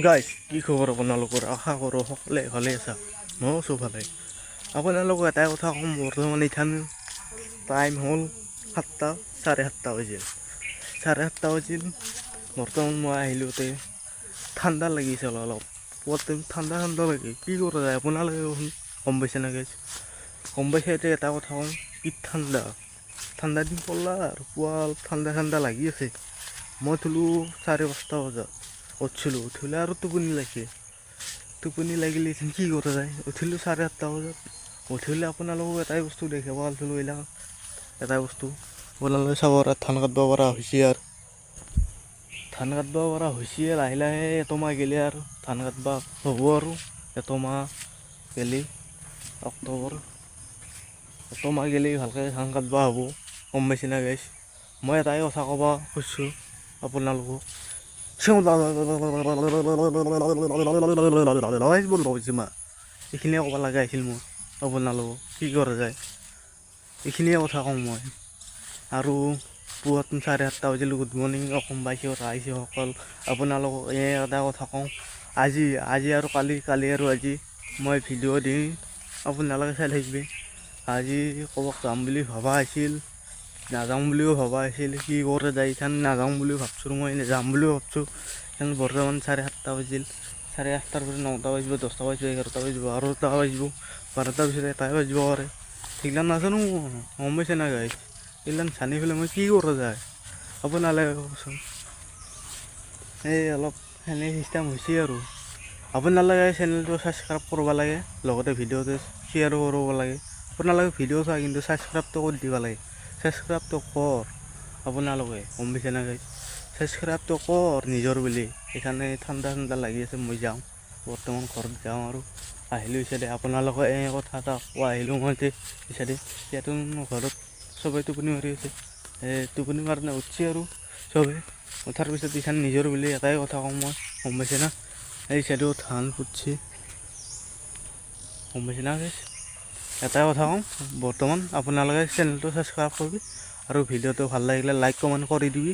Guys কি খবৰ আপোনালোকৰ? আশা কৰোঁ সকলোৱে ভালে আছা। ময়ো আছোঁ ভালে। আপোনালোকক এটাই কথা ক'ম, বৰ্তমান ইথান টাইম হ'ল 7টা, 7:30 বাজিল। 7:30 বাজিল। বৰ্তমান মই আহিলোতে ঠাণ্ডা লাগিছে অলপ। পুৱাত ঠাণ্ডা লাগে। কি কৰা যায় আপোনালোকে গম পাইছে না গাইজ? গম পাইছে এতিয়া এটা কথা ক'ম, কি ঠাণ্ডা দিন পৰলা আৰু পুৱা ঠাণ্ডা লাগি আছে। মই থলোঁ 5:30 বজাত উঠিলোঁ। উঠিলে আৰু টোপনি লাগিলে কি কৰা যায়, উঠিলোঁ 8:30 বজাত। উঠিলে আপোনালোকক এটাই বস্তু দেখাব পাইছিলোঁ, এইবিলাক এটাই বস্তু আপোনালোকে চাব পৰা ধান কাটব পৰা হৈছে আৰু লাহে লাহে এটমাহ গেলে আৰু ধান কাটব হ'ব আৰু এটমাহ গেলি অক্টোবৰ এটমাহ গেলি ভালকৈ ধান কাটব হ'ব। গম পাইছে না গাইজ? মই এটাই কথা ক'ব খুজিছোঁ আপোনালোকক, এইখিনিয়ে ক'ব লগা আছিল মোৰ আপোনালোকক। কি কৰা যায় এইখিনিয়ে কথা কওঁ মই। আৰু পুৱাত 7:30 বাজিলোঁ। গুড মৰ্ণিং অসমবাসী ৰাইজসকল। আপোনালোকক এটা কথা কওঁ, আজি আৰু কালি আৰু আজি মই ভিডিঅ' দি আপোনালোকে চাই থাকিবি। আজি ক'ৰবাত যাম বুলি ভবা আছিল, নাযাওঁ বুলিও ভবা আছিল। কি কৰে যায় ইথান নাযাওঁ বুলিও ভাবছোঁ, মই যাম বুলিও ভাবছোঁ। বৰ্তমান 7:30 বাজিল। 8:30 পৰা 9টা বাজিব, 10টা বাজিব, 11টা বাজিব, 12টা বাজিব, 12টাৰ পিছত 1টাই বাজিব পাৰে। সেইগিলা নাজানো, গম পাইছে না গাইজ? সেইগিলা জানি পেলাই মই কি কৰা যায় আপোনালোকে কওকচোন। এই অলপ সেনে চিষ্টেম হৈছে আৰু আপোনালোকে চেনেলটো ছাবস্ক্ৰাইব কৰিব লাগে, লগতে ভিডিঅ'টো শ্বেয়াৰো কৰিব লাগে। আপোনালোকে ভিডিঅ' চাই কিন্তু ছাবস্ক্ৰাইবটো কৰি দিব লাগে। ছাবস্ক্ৰাইবটো কৰ আপোনালোকে, গম পাইছে না গাইজ? ছাবস্ক্ৰাইবটো কৰ নিজৰ বুলি। সেইকাৰণে ঠাণ্ডা লাগি আছে, মই যাওঁ বৰ্তমান ঘৰত যাওঁ আৰু আহিলোঁ ইচাইডে। আপোনালোকে এই কথা এটা কোৱা আহিলোঁ মই ইচাইডে। ইয়াতো ঘৰত চবেই টোপনি মাৰি আছে, টোপনি মাৰণে উঠছে আৰু চবেই উঠাৰ পিছত ইখান নিজৰ বুলি এটাই কথা কওঁ মই, গম পাইছে না? এই চাইডেও ধান ফুটছে, গম পাইছে না গাইজ? এটাই কথা কওঁ, বৰ্তমান আপোনালোকে চেনেলটো ছাবস্ক্ৰাইব কৰিবি আৰু ভিডিঅ'টো ভাল লাগিলে লাইক কমেণ্ট কৰি দিবি।